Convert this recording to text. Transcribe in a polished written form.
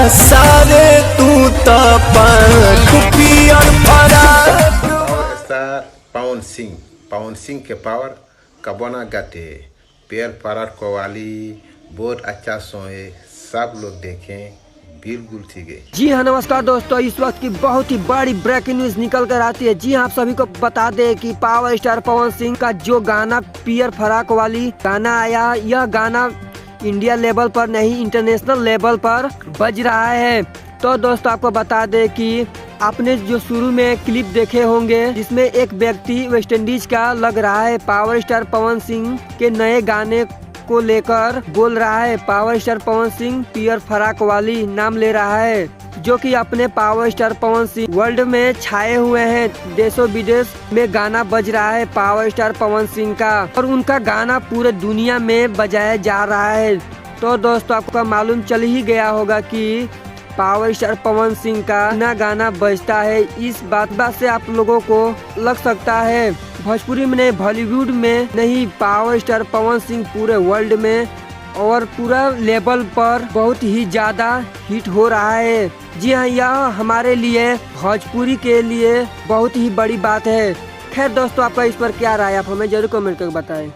सारे तू तो पंख पियर फराक। पावर स्टार पवन सिंह के पावर कबोना गाते पेयर फरार कोवाली बहुत अच्छा सॉन्ग है, सब लोग देखें बिल्कुल ठीक है। जी हाँ नमस्कार दोस्तों, इस वक्त की बहुत ही बड़ी ब्रेकिंग न्यूज निकल कर आती है। जी हाँ, आप सभी को बता दें कि पावर स्टार पवन सिंह का जो गाना पियर फराक वाली गाना आया, यह गाना इंडिया लेवल पर नहीं इंटरनेशनल लेवल पर बज रहा है। तो दोस्तों आपको बता दें कि आपने जो शुरू में क्लिप देखे होंगे जिसमें एक व्यक्ति वेस्ट इंडीज का लग रहा है पावर स्टार पवन सिंह के नए गाने को लेकर बोल रहा है। पावर स्टार पवन सिंह पियर फराक वाली नाम ले रहा है, जो कि अपने power star Pawan Singh world में छाए हुए हैं। देशों विदेश में गाना बज रहा है पावर स्टार पवन सिंह का, और उनका गाना पूरे दुनिया में बजाया जा रहा है। तो दोस्तों आपको मालूम चल ही गया होगा कि पावर स्टार पवन सिंह का नया गाना बजता है। इस बात से आप लोगों को लग सकता है भोजपुरी में नहीं, बॉलीवुड में नहीं, पावर स्टार पवन सिंह पूरे वर्ल्ड में और पूरा लेवल पर बहुत ही ज्यादा हिट हो रहा है। जी हाँ, यह हमारे लिए भोजपुरी के लिए बहुत ही बड़ी बात है। खैर दोस्तों, आपका इस पर क्या राय, आप हमें जरूर कमेंट करके बताएं।